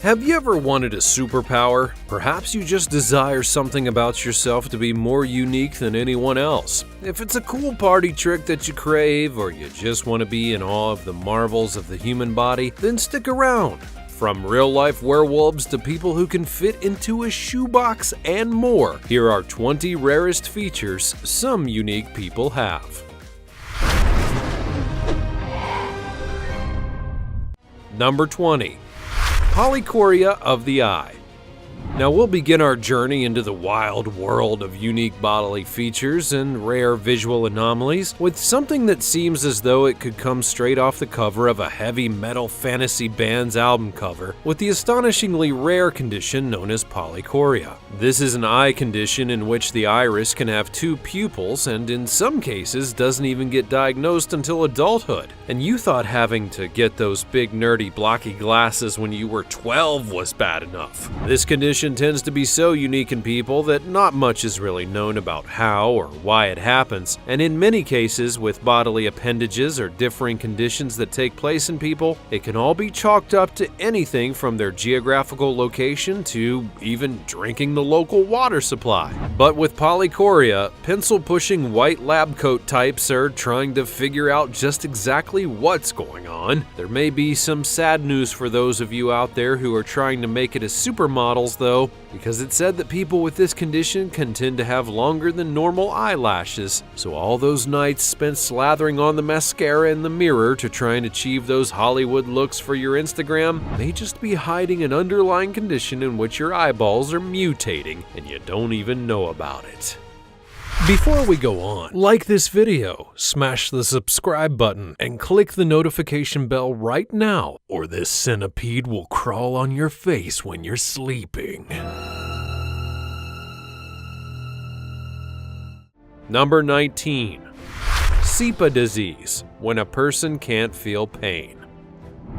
Have you ever wanted a superpower? Perhaps you just desire something about yourself to be more unique than anyone else. If it's a cool party trick that you crave, or you just want to be in awe of the marvels of the human body, then stick around. From real-life werewolves to people who can fit into a shoebox and more, here are 20 rarest features some unique people have. Number 20. Polychoria of the eye. Now we'll begin our journey into the wild world of unique bodily features and rare visual anomalies with something that seems as though it could come straight off the cover of a heavy metal fantasy band's album cover, with the astonishingly rare condition known as polychoria. This is an eye condition in which the iris can have two pupils and in some cases doesn't even get diagnosed until adulthood. And you thought having to get those big nerdy blocky glasses when you were 12 was bad enough. This condition tends to be so unique in people that not much is really known about how or why it happens, and in many cases with bodily appendages or differing conditions that take place in people, it can all be chalked up to anything from their geographical location to even drinking the local water supply. But with polychoria, pencil-pushing white lab coat types are trying to figure out just exactly what's going on. There may be some sad news for those of you out there who are trying to make it as supermodels though, because it's said that people with this condition can tend to have longer than normal eyelashes, so all those nights spent slathering on the mascara in the mirror to try and achieve those Hollywood looks for your Instagram may just be hiding an underlying condition in which your eyeballs are mutating and you don't even know about it. Before we go on, like this video, smash the subscribe button, and click the notification bell right now, or this centipede will crawl on your face when you're sleeping. Number 19. Sipa disease, when a person can't feel pain.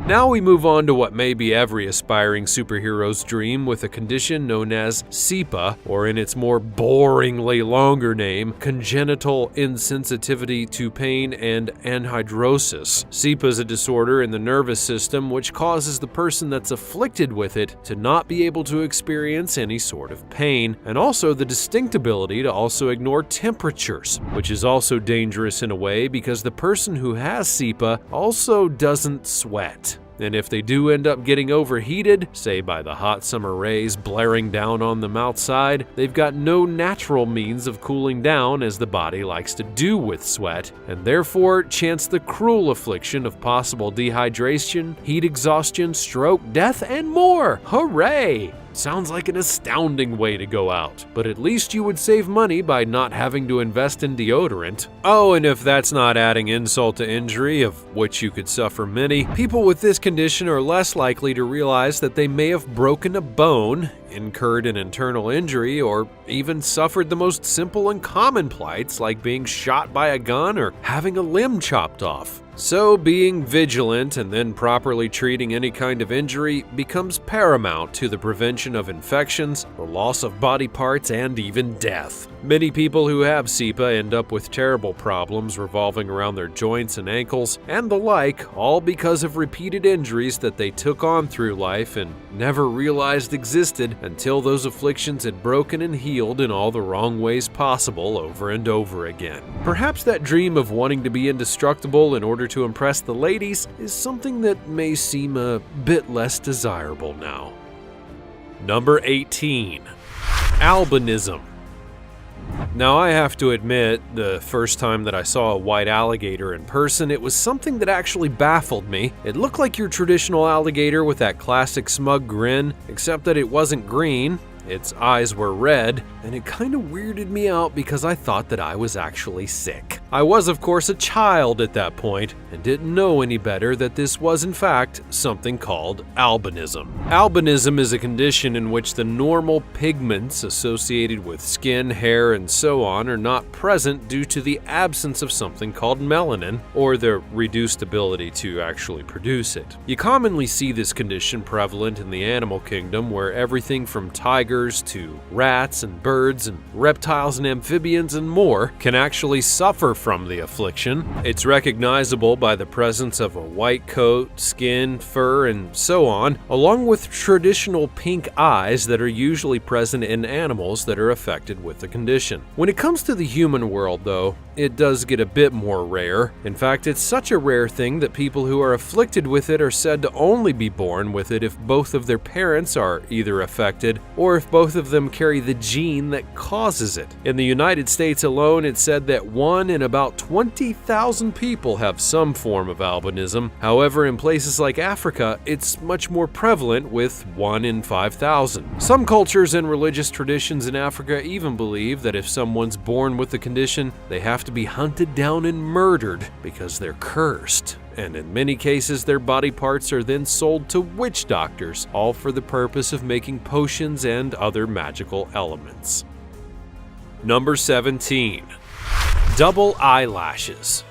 Now we move on to what may be every aspiring superhero's dream with a condition known as Sipa, or in its more boringly longer name, congenital insensitivity to pain and anhidrosis. Sipa is a disorder in the nervous system which causes the person that's afflicted with it to not be able to experience any sort of pain, and also the distinct ability to also ignore temperatures, which is also dangerous in a way because the person who has Sipa also doesn't sweat. And if they do end up getting overheated, say by the hot summer rays blaring down on them outside, they've got no natural means of cooling down as the body likes to do with sweat, and therefore chance the cruel affliction of possible dehydration, heat exhaustion, stroke, death, and more. Hooray! Sounds like an astounding way to go out, but at least you would save money by not having to invest in deodorant. Oh, and if that's not adding insult to injury, of which you could suffer many, people with this condition are less likely to realize that they may have broken a bone, incurred an internal injury, or even suffered the most simple and common plights like being shot by a gun or having a limb chopped off. So being vigilant and then properly treating any kind of injury becomes paramount to the prevention of infections, the loss of body parts, and even death. Many people who have Sipa end up with terrible problems revolving around their joints and ankles and the like, all because of repeated injuries that they took on through life and never realized existed until those afflictions had broken and healed in all the wrong ways possible over and over again. Perhaps that dream of wanting to be indestructible in order to impress the ladies is something that may seem a bit less desirable now. Number 18. Albinism. Now I have to admit, the first time that I saw a white alligator in person, it was something that actually baffled me. It looked like your traditional alligator with that classic smug grin, except that it wasn't green. Its eyes were red, and it kind of weirded me out because I thought that I was actually sick. I was, of course, a child at that point and didn't know any better that this was, in fact, something called albinism. Albinism is a condition in which the normal pigments associated with skin, hair, and so on are not present due to the absence of something called melanin, or the reduced ability to actually produce it. You commonly see this condition prevalent in the animal kingdom, where everything from tigers to rats and birds and reptiles and amphibians and more can actually suffer from the affliction. It's recognizable by the presence of a white coat, skin, fur, and so on, along with traditional pink eyes that are usually present in animals that are affected with the condition. When it comes to the human world, though, it does get a bit more rare. In fact, it's such a rare thing that people who are afflicted with it are said to only be born with it if both of their parents are either affected or if both of them carry the gene that causes it. In the United States alone, it's said that 1 in about 20,000 people have some form of albinism. However, in places like Africa, it's much more prevalent with 1 in 5,000. Some cultures and religious traditions in Africa even believe that if someone's born with the condition, they have to be hunted down and murdered because they're cursed. And in many cases, their body parts are then sold to witch doctors, all for the purpose of making potions and other magical elements. Number 17. Double eyelashes.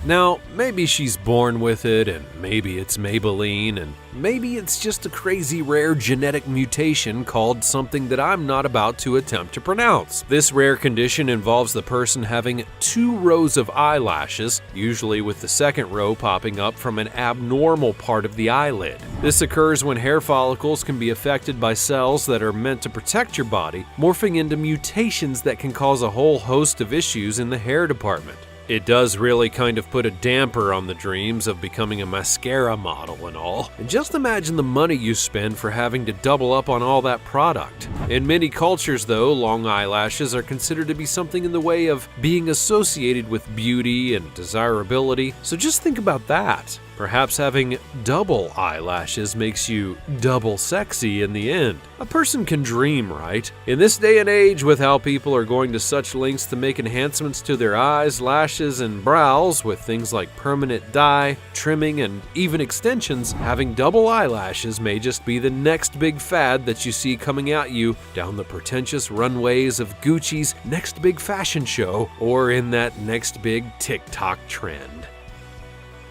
Now, maybe she's born with it, and maybe it's Maybelline, and maybe it's just a crazy rare genetic mutation called something that I'm not about to attempt to pronounce. This rare condition involves the person having 2 rows of eyelashes, usually with the second row popping up from an abnormal part of the eyelid. This occurs when hair follicles can be affected by cells that are meant to protect your body, morphing into mutations that can cause a whole host of issues in the hair department. It does really kind of put a damper on the dreams of becoming a mascara model and all. And just imagine the money you spend for having to double up on all that product. In many cultures, though, long eyelashes are considered to be something in the way of being associated with beauty and desirability, so just think about that. Perhaps having double eyelashes makes you double sexy in the end. A person can dream, right? In this day and age, with how people are going to such lengths to make enhancements to their eyes, lashes, and brows with things like permanent dye, trimming, and even extensions, having double eyelashes may just be the next big fad that you see coming at you down the pretentious runways of Gucci's next big fashion show or in that next big TikTok trend.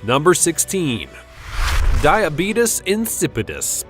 Number 16. Diabetes insipidus.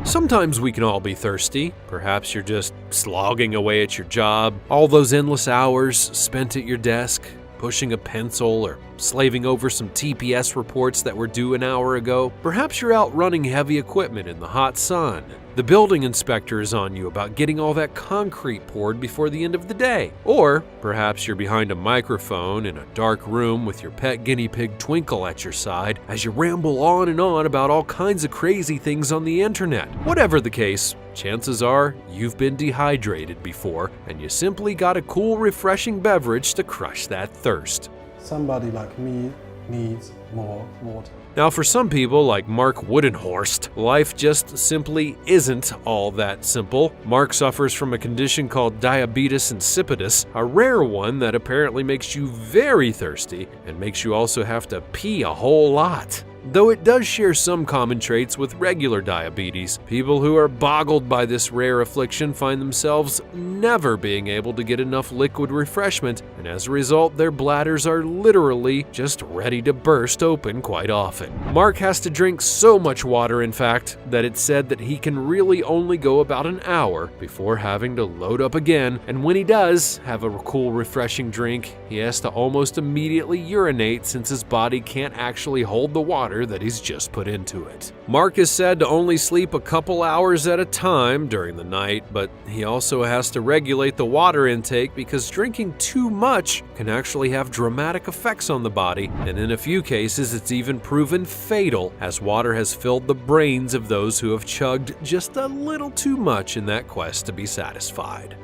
Sometimes we can all be thirsty. Perhaps you're just slogging away at your job, all those endless hours spent at your desk, pushing a pencil or slaving over some TPS reports that were due an hour ago. Perhaps you're out running heavy equipment in the hot sun. The building inspector is on you about getting all that concrete poured before the end of the day. Or perhaps you're behind a microphone in a dark room with your pet guinea pig Twinkle at your side as you ramble on and on about all kinds of crazy things on the internet. Whatever the case, chances are you've been dehydrated before and you simply got a cool, refreshing beverage to crush that thirst. Somebody like me needs more water. Now, for some people like Mark Woodenhorst, life just simply isn't all that simple. Mark suffers from a condition called diabetes insipidus, a rare one that apparently makes you very thirsty and makes you also have to pee a whole lot. Though it does share some common traits with regular diabetes, people who are boggled by this rare affliction find themselves never being able to get enough liquid refreshment, and as a result, their bladders are literally just ready to burst open quite often. Mark has to drink so much water, in fact, that it's said that he can really only go about an hour before having to load up again, and when he does have a cool, refreshing drink, he has to almost immediately urinate since his body can't actually hold the water that he's just put into it. Mark is said to only sleep a couple hours at a time during the night, but he also has to regulate the water intake because drinking too much can actually have dramatic effects on the body, and in a few cases it's even proven fatal as water has filled the brains of those who have chugged just a little too much in that quest to be satisfied.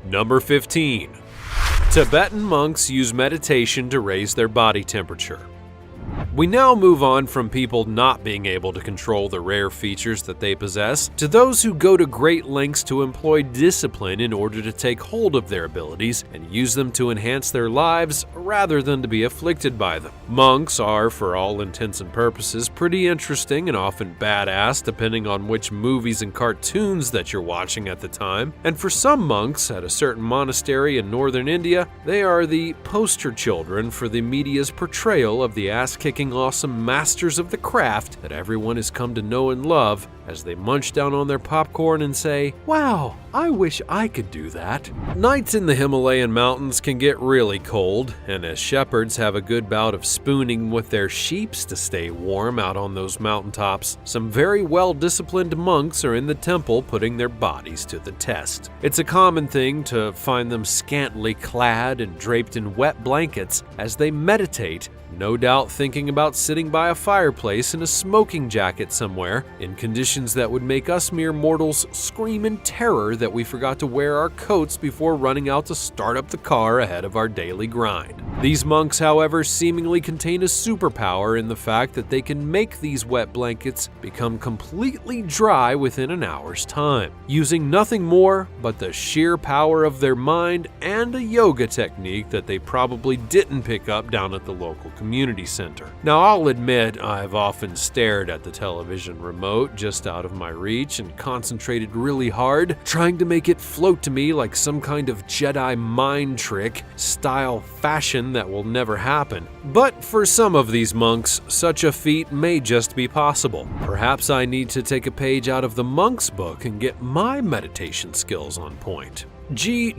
Number 15. Tibetan monks use meditation to raise their body temperature. We now move on from people not being able to control the rare features that they possess to those who go to great lengths to employ discipline in order to take hold of their abilities and use them to enhance their lives rather than to be afflicted by them. Monks are, for all intents and purposes, pretty interesting and often badass depending on which movies and cartoons that you're watching at the time. And for some monks at a certain monastery in northern India, they are the poster children for the media's portrayal of the ass-kicking fucking awesome masters of the craft that everyone has come to know and love as they munch down on their popcorn and say, "Wow, I wish I could do that." Nights in the Himalayan mountains can get really cold, and as shepherds have a good bout of spooning with their sheeps to stay warm out on those mountaintops, some very well-disciplined monks are in the temple putting their bodies to the test. It's a common thing to find them scantily clad and draped in wet blankets as they meditate, no doubt thinking about sitting by a fireplace in a smoking jacket somewhere, in conditions that would make us mere mortals scream in terror that we forgot to wear our coats before running out to start up the car ahead of our daily grind. These monks, however, seemingly contain a superpower in the fact that they can make these wet blankets become completely dry within an hour's time, using nothing more but the sheer power of their mind and a yoga technique that they probably didn't pick up down at the local community center. Now, I'll admit I've often stared at the television remote just out of my reach and concentrated really hard, trying to make it float to me like some kind of Jedi mind trick, style fashion that will never happen. But for some of these monks, such a feat may just be possible. Perhaps I need to take a page out of the monk's book and get my meditation skills on point.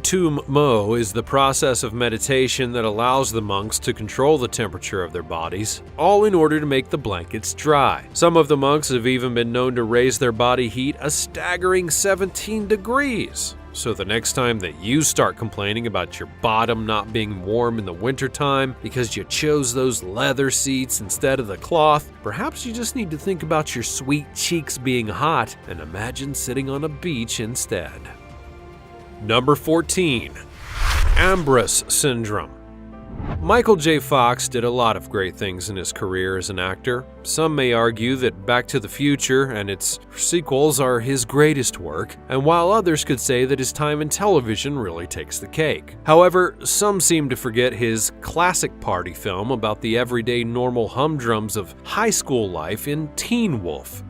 Tum Mo is the process of meditation that allows the monks to control the temperature of their bodies, all in order to make the blankets dry. Some of the monks have even been known to raise their body heat a staggering 17 degrees. So the next time that you start complaining about your bottom not being warm in the wintertime because you chose those leather seats instead of the cloth, perhaps you just need to think about your sweet cheeks being hot and imagine sitting on a beach instead. Number 14. Ambrose Syndrome. Michael J. Fox did a lot of great things in his career as an actor. Some may argue that Back to the Future and its sequels are his greatest work, and while others could say that his time in television really takes the cake. However, some seem to forget his classic party film about the everyday normal humdrums of high school life in Teen Wolf.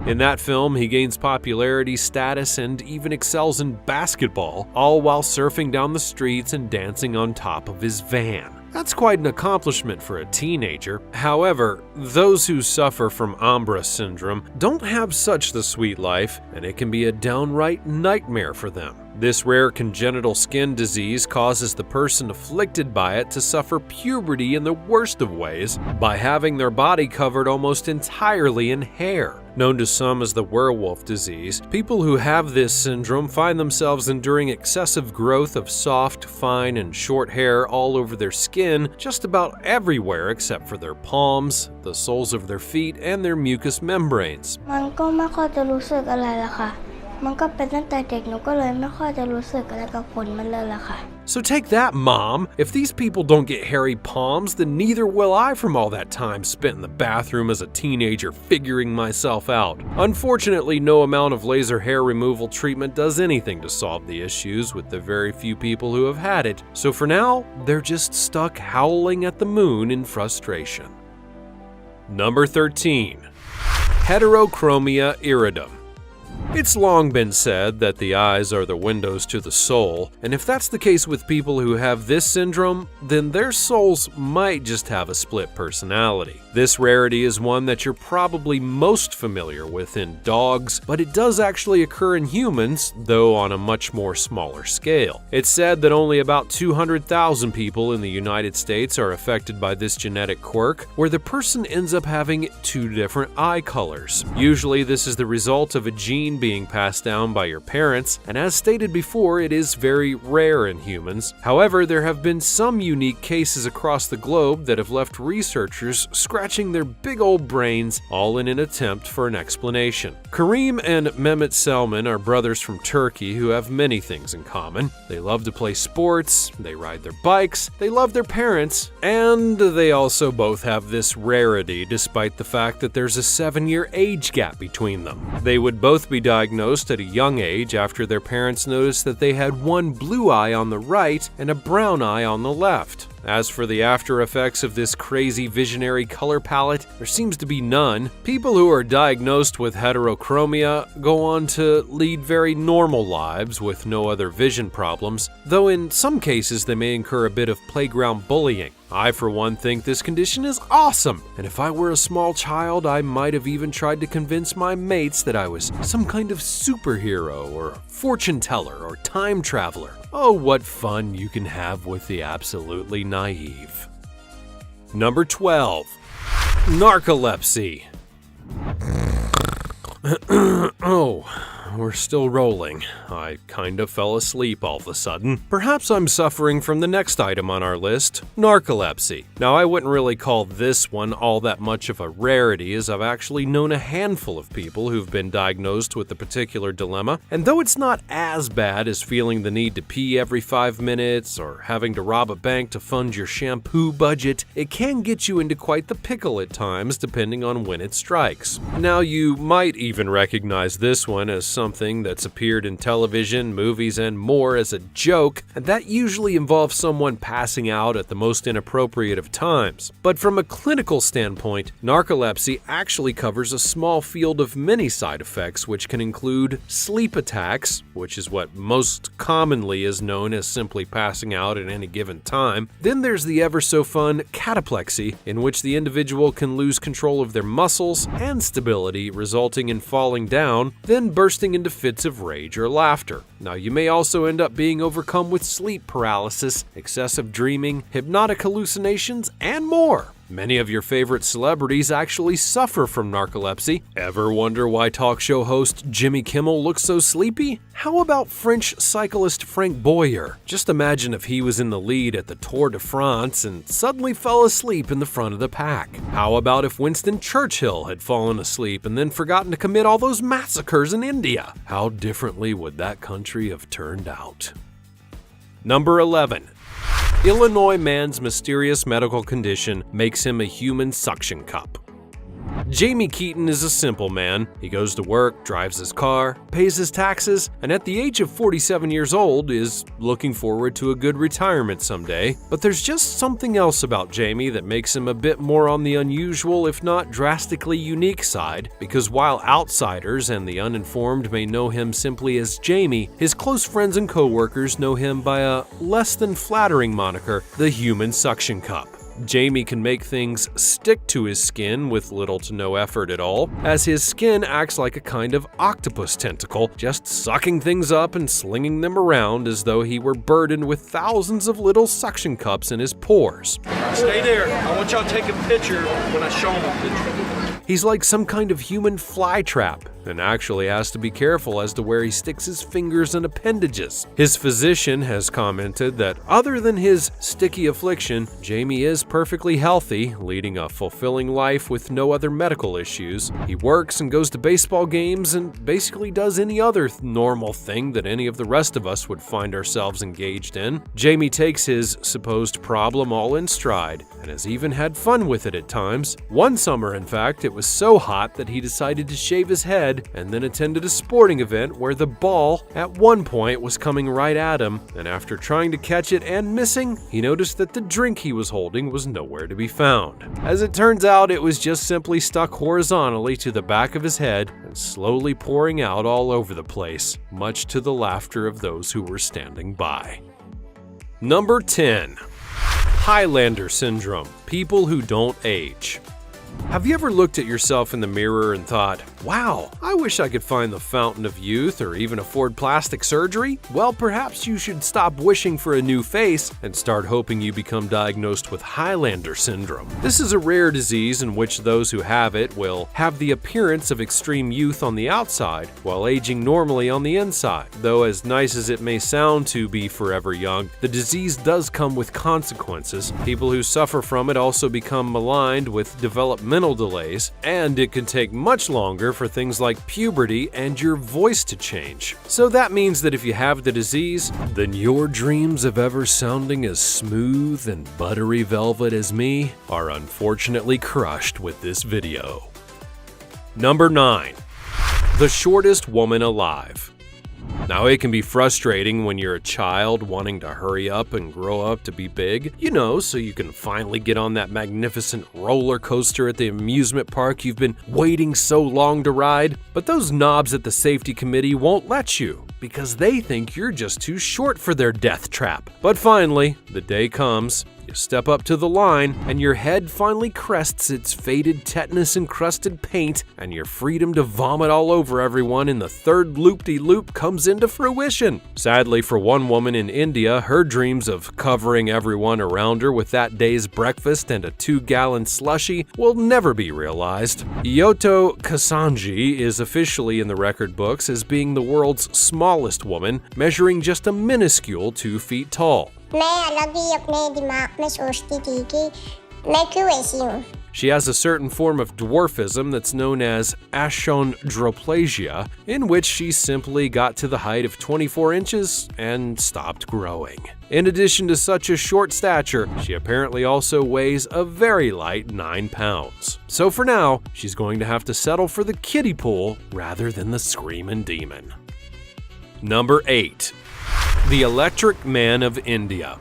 In that film, he gains popularity, status, and even excels in basketball, all while surfing down the streets and dancing on top of his van. That's quite an accomplishment for a teenager. However, those who suffer from Ambrose Syndrome don't have such the sweet life, and it can be a downright nightmare for them. This rare congenital skin disease causes the person afflicted by it to suffer puberty in the worst of ways by having their body covered almost entirely in hair. Known to some as the werewolf disease, people who have this syndrome find themselves enduring excessive growth of soft, fine, and short hair all over their skin, just about everywhere except for their palms, the soles of their feet, and their mucous membranes. มันก็ไม่ค่อยจะรู้สึกอะไรละค่ะ มันก็เป็นตั้งแต่เด็กหนูก็เลยไม่ค่อยจะรู้สึกอะไรกับขนมันเลยล่ะค่ะ So take that, Mom! If these people don't get hairy palms, then neither will I from all that time spent in the bathroom as a teenager figuring myself out. Unfortunately, no amount of laser hair removal treatment does anything to solve the issues with the very few people who have had it, so for now, they're just stuck howling at the moon in frustration. Number 13. Heterochromia Iridum. It's long been said that the eyes are the windows to the soul, and if that's the case with people who have this syndrome, then their souls might just have a split personality. This rarity is one that you're probably most familiar with in dogs, but it does actually occur in humans, though on a much more smaller scale. It's said that only about 200,000 people in the United States are affected by this genetic quirk, where the person ends up having two different eye colors. Usually this is the result of a gene being passed down by your parents, and as stated before, it is very rare in humans. However, there have been some unique cases across the globe that have left researchers scratching their big old brains, all in an attempt for an explanation. Karim and Mehmet Selman are brothers from Turkey who have many things in common. They love to play sports, they ride their bikes, they love their parents, and they also both have this rarity despite the fact that there's a 7-year age gap between them. They would both be diagnosed at a young age after their parents noticed that they had one blue eye on the right and a brown eye on the left. As for the after effects of this crazy visionary color palette, there seems to be none. People who are diagnosed with heterochromia go on to lead very normal lives with no other vision problems, though in some cases they may incur a bit of playground bullying. I, for one, think this condition is awesome, and if I were a small child, I might have even tried to convince my mates that I was some kind of superhero or fortune teller or time traveler. Oh, what fun you can have with the absolutely naive. Number 12. Narcolepsy. Oh, we're still rolling. I kind of fell asleep all of a sudden. Perhaps I'm suffering from the next item on our list, narcolepsy. Now, I wouldn't really call this one all that much of a rarity, as I've actually known a handful of people who've been diagnosed with a particular dilemma, and though it's not as bad as feeling the need to pee every 5 minutes or having to rob a bank to fund your shampoo budget, it can get you into quite the pickle at times depending on when it strikes. Now, you might even recognize this one as something that's appeared in television, movies, and more as a joke, and that usually involves someone passing out at the most inappropriate of times. But from a clinical standpoint, narcolepsy actually covers a small field of many side effects, which can include sleep attacks, which is what most commonly is known as simply passing out at any given time. Then there's the ever so fun cataplexy, in which the individual can lose control of their muscles and stability, resulting in falling down, then bursting into fits of rage or laughter. Now, you may also end up being overcome with sleep paralysis, excessive dreaming, hypnotic hallucinations, and more. Many of your favorite celebrities actually suffer from narcolepsy. Ever wonder why talk show host Jimmy Kimmel looks so sleepy? How about French cyclist Frank Boyer? Just imagine if he was in the lead at the Tour de France and suddenly fell asleep in the front of the pack. How about if Winston Churchill had fallen asleep and then forgotten to commit all those massacres in India? How differently would that country have turned out? Number 11. Illinois man's mysterious medical condition makes him a human suction cup. Jamie Keaton is a simple man. He goes to work, drives his car, pays his taxes, and at the age of 47 years old is looking forward to a good retirement someday. But there's just something else about Jamie that makes him a bit more on the unusual, if not drastically unique side, because while outsiders and the uninformed may know him simply as Jamie, his close friends and co-workers know him by a less than flattering moniker, the human suction cup. Jamie can make things stick to his skin with little to no effort at all, as his skin acts like a kind of octopus tentacle, just sucking things up and slinging them around as though he were burdened with thousands of little suction cups in his pores. Stay there. I want y'all to take a picture when I show them a picture. He's like some kind of human fly trap, and actually has to be careful as to where he sticks his fingers and appendages. His physician has commented that other than his sticky affliction, Jamie is perfectly healthy, leading a fulfilling life with no other medical issues. He works and goes to baseball games and basically does any other normal thing that any of the rest of us would find ourselves engaged in. Jamie takes his supposed problem all in stride and has even had fun with it at times. One summer, in fact, it was so hot that he decided to shave his head and then attended a sporting event where the ball at one point was coming right at him, and after trying to catch it and missing, he noticed that the drink he was holding was nowhere to be found. As it turns out, it was just simply stuck horizontally to the back of his head and slowly pouring out all over the place, much to the laughter of those who were standing by. Number 10. Highlander Syndrome, people who don't age. Have you ever looked at yourself in the mirror and thought, wow, I wish I could find the fountain of youth or even afford plastic surgery? Well, perhaps you should stop wishing for a new face and start hoping you become diagnosed with Highlander Syndrome. This is a rare disease in which those who have it will have the appearance of extreme youth on the outside while aging normally on the inside. Though as nice as it may sound to be forever young, the disease does come with consequences. People who suffer from it also become maligned with developmental delays, and it can take much longer for things like puberty and your voice to change. So that means that if you have the disease, then your dreams of ever sounding as smooth and buttery velvet as me are unfortunately crushed with this video. Number 9. The shortest woman alive. Now, it can be frustrating when you're a child wanting to hurry up and grow up to be big, so you can finally get on that magnificent roller coaster at the amusement park you've been waiting so long to ride. But those knobs at the safety committee won't let you because they think you're just too short for their death trap. But finally, the day comes. You step up to the line, and your head finally crests its faded tetanus-encrusted paint, and your freedom to vomit all over everyone in the third loop-de-loop comes into fruition. Sadly for one woman in India, her dreams of covering everyone around her with that day's breakfast and a 2-gallon slushie will never be realized. Yoto Kasanji is officially in the record books as being the world's smallest woman, measuring just a minuscule 2 feet tall. She has a certain form of dwarfism that's known as achondroplasia, in which she simply got to the height of 24 inches and stopped growing. In addition to such a short stature, she apparently also weighs a very light 9 pounds. So for now, she's going to have to settle for the kiddie pool rather than the screaming demon. Number 8. The Electric Man of India.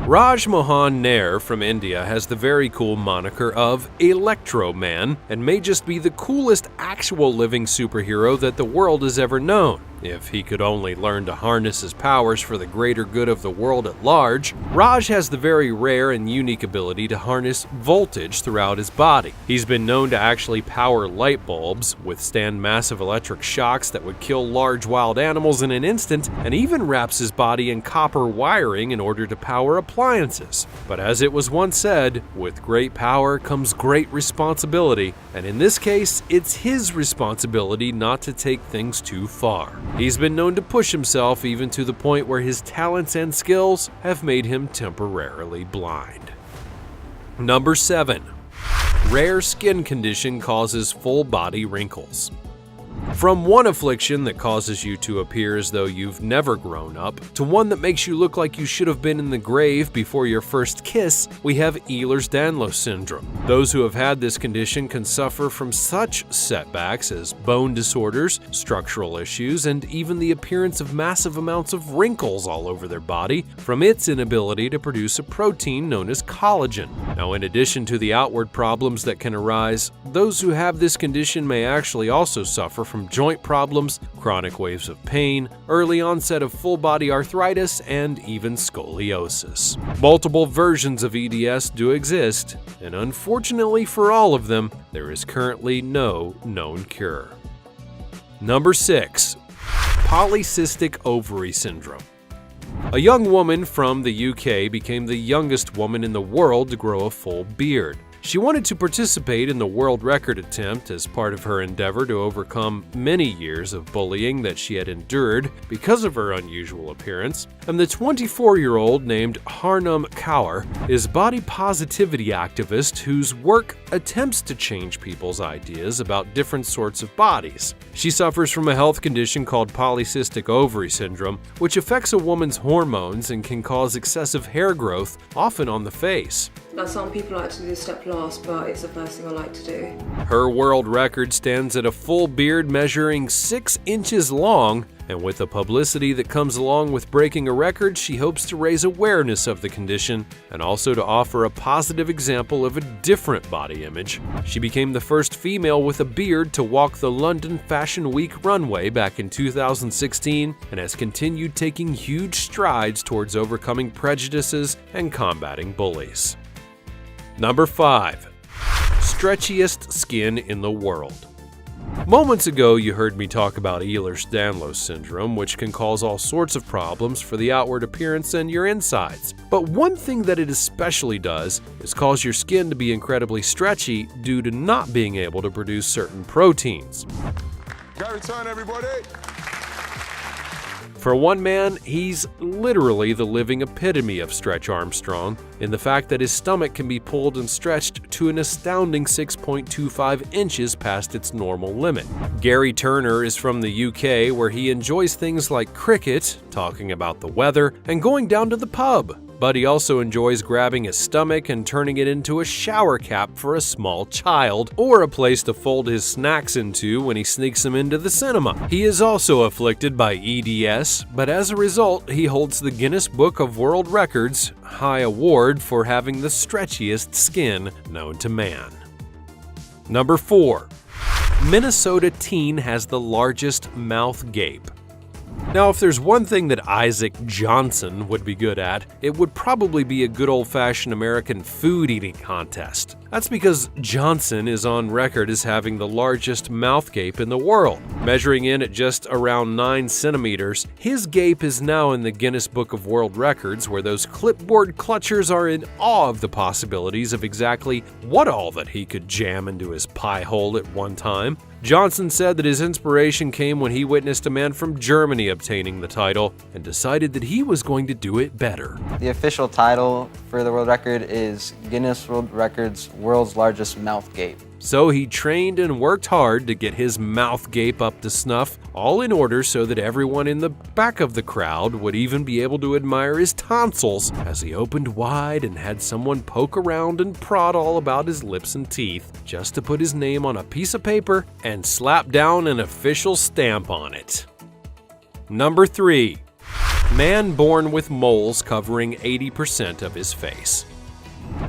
Raj Mohan Nair from India has the very cool moniker of Electro Man and may just be the coolest actual living superhero that the world has ever known. If he could only learn to harness his powers for the greater good of the world at large. Raj has the very rare and unique ability to harness voltage throughout his body. He's been known to actually power light bulbs, withstand massive electric shocks that would kill large wild animals in an instant, and even wraps his body in copper wiring in order to power appliances. But as it was once said, with great power comes great responsibility, and in this case, it's his responsibility not to take things too far. He's been known to push himself even to the point where his talents and skills have made him temporarily blind. Number 7. Rare skin condition causes full body wrinkles. From one affliction that causes you to appear as though you've never grown up, to one that makes you look like you should have been in the grave before your first kiss, we have Ehlers-Danlos syndrome. Those who have had this condition can suffer from such setbacks as bone disorders, structural issues, and even the appearance of massive amounts of wrinkles all over their body from its inability to produce a protein known as collagen. Now, in addition to the outward problems that can arise, those who have this condition may actually also suffer from joint problems, chronic waves of pain, early onset of full-body arthritis, and even scoliosis. Multiple versions of EDS do exist, and unfortunately for all of them, there is currently no known cure. Number 6. Polycystic ovary syndrome. A young woman from the UK became the youngest woman in the world to grow a full beard. She wanted to participate in the world record attempt as part of her endeavor to overcome many years of bullying that she had endured because of her unusual appearance, and the 24-year-old named Harnum Kaur is a body positivity activist whose work attempts to change people's ideas about different sorts of bodies. She suffers from a health condition called polycystic ovary syndrome, which affects a woman's hormones and can cause excessive hair growth, often on the face. Now, some people like to do this step last, but it's the first thing I like to do. Her world record stands at a full beard measuring 6 inches long, and with the publicity that comes along with breaking a record, she hopes to raise awareness of the condition and also to offer a positive example of a different body image. She became the first female with a beard to walk the London Fashion Week runway back in 2016 and has continued taking huge strides towards overcoming prejudices and combating bullies. Number 5. Stretchiest skin in the world. Moments ago, you heard me talk about Ehlers-Danlos syndrome, which can cause all sorts of problems for the outward appearance and your insides. But one thing that it especially does is cause your skin to be incredibly stretchy due to not being able to produce certain proteins. Carry turn, everybody! For one man, he's literally the living epitome of Stretch Armstrong, in the fact that his stomach can be pulled and stretched to an astounding 6.25 inches past its normal limit. Gary Turner is from the UK, where he enjoys things like cricket, talking about the weather, and going down to the pub. but he also enjoys grabbing his stomach and turning it into a shower cap for a small child, or a place to fold his snacks into when he sneaks them into the cinema. He is also afflicted by EDS, but as a result, he holds the Guinness Book of World Records high award for having the stretchiest skin known to man. Number 4. Minnesota teen has the largest mouth gape. Now, if there's one thing that Isaac Johnson would be good at, it would probably be a good old-fashioned American food-eating contest. That's because Johnson is on record as having the largest mouth gape in the world. Measuring in at just around 9 centimeters, his gape is now in the Guinness Book of World Records, where those clipboard clutchers are in awe of the possibilities of exactly what all that he could jam into his pie hole at one time. Johnson said that his inspiration came when he witnessed a man from Germany obtaining the title and decided that he was going to do it better. The official title for the world record is Guinness World Records World's Largest Mouth Gape. So he trained and worked hard to get his mouth gape up to snuff, all in order so that everyone in the back of the crowd would even be able to admire his tonsils as he opened wide and had someone poke around and prod all about his lips and teeth just to put his name on a piece of paper and slap down an official stamp on it. Number 3. Man born with moles covering 80% of his face.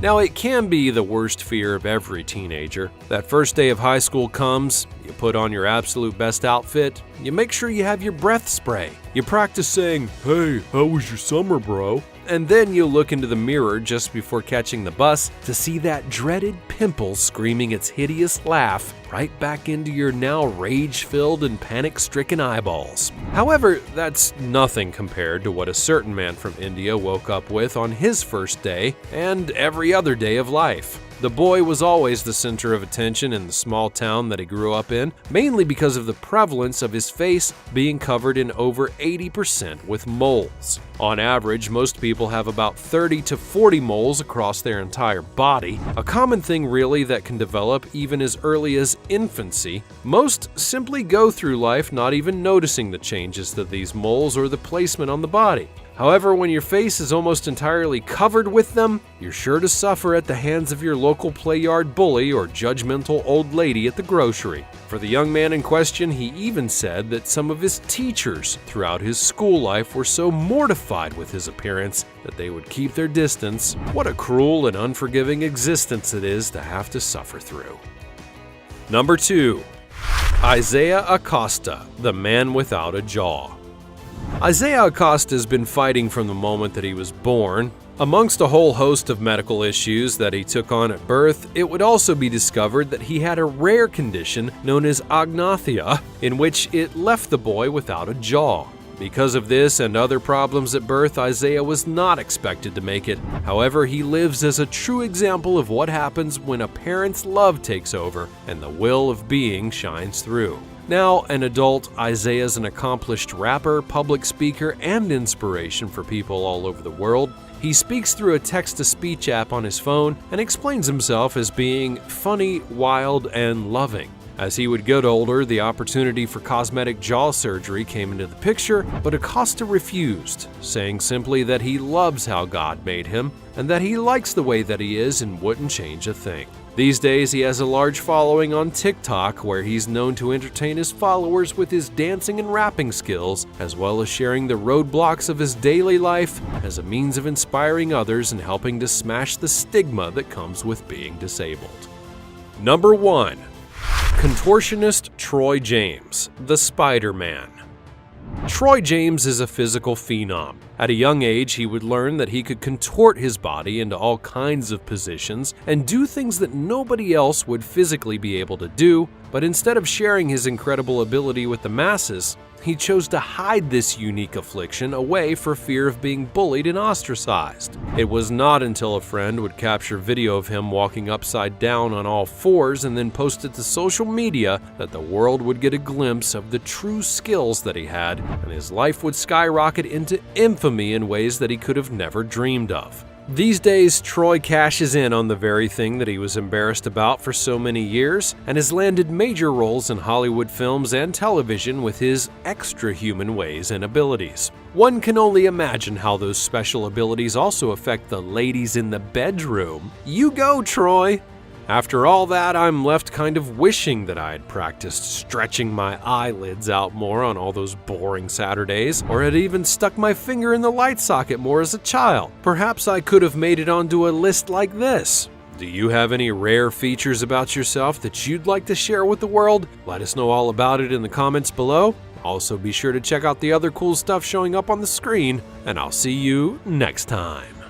Now, it can be the worst fear of every teenager. That first day of high school comes, you put on your absolute best outfit, you make sure you have your breath spray, you practice saying, "Hey, how was your summer, bro?" And then you look into the mirror just before catching the bus to see that dreaded pimple screaming its hideous laugh right back into your now rage-filled and panic-stricken eyeballs. However, that's nothing compared to what a certain man from India woke up with on his first day and every other day of life. The boy was always the center of attention in the small town that he grew up in, mainly because of the prevalence of his face being covered in over 80% with moles. On average, most people have about 30 to 40 moles across their entire body, a common thing really that can develop even as early as infancy. Most simply go through life not even noticing the changes to these moles or the placement on the body. However, when your face is almost entirely covered with them, you're sure to suffer at the hands of your local play-yard bully or judgmental old lady at the grocery. For the young man in question, he even said that some of his teachers throughout his school life were so mortified with his appearance that they would keep their distance. What a cruel and unforgiving existence it is to have to suffer through. Number 2. Isaiah Acosta, the man without a jaw. Isaiah Acosta has been fighting from the moment that he was born. Amongst a whole host of medical issues that he took on at birth, it would also be discovered that he had a rare condition known as agnathia, in which it left the boy without a jaw. Because of this and other problems at birth, Isaiah was not expected to make it. However, he lives as a true example of what happens when a parent's love takes over and the will of being shines through. Now an adult, Isaiah is an accomplished rapper, public speaker, and inspiration for people all over the world. He speaks through a text-to-speech app on his phone and explains himself as being funny, wild, and loving. As he would get older, the opportunity for cosmetic jaw surgery came into the picture, but Acosta refused, saying simply that he loves how God made him and that he likes the way that he is and wouldn't change a thing. These days, he has a large following on TikTok, where he's known to entertain his followers with his dancing and rapping skills, as well as sharing the roadblocks of his daily life as a means of inspiring others and helping to smash the stigma that comes with being disabled. Number 1. Contortionist Troy James, the Spider-Man. Troy James is a physical phenom. At a young age, he would learn that he could contort his body into all kinds of positions and do things that nobody else would physically be able to do, but instead of sharing his incredible ability with the masses, he chose to hide this unique affliction away for fear of being bullied and ostracized. It was not until a friend would capture video of him walking upside down on all fours and then post it to social media that the world would get a glimpse of the true skills that he had, and his life would skyrocket into infamy in ways that he could have never dreamed of. These days, Troy cashes in on the very thing that he was embarrassed about for so many years and has landed major roles in Hollywood films and television with his extra-human ways and abilities. One can only imagine how those special abilities also affect the ladies in the bedroom. You go, Troy! After all that, I'm left kind of wishing that I had practiced stretching my eyelids out more on all those boring Saturdays, or had even stuck my finger in the light socket more as a child. Perhaps I could have made it onto a list like this. Do you have any rare features about yourself that you'd like to share with the world? Let us know all about it in the comments below. Also, be sure to check out the other cool stuff showing up on the screen, and I'll see you next time.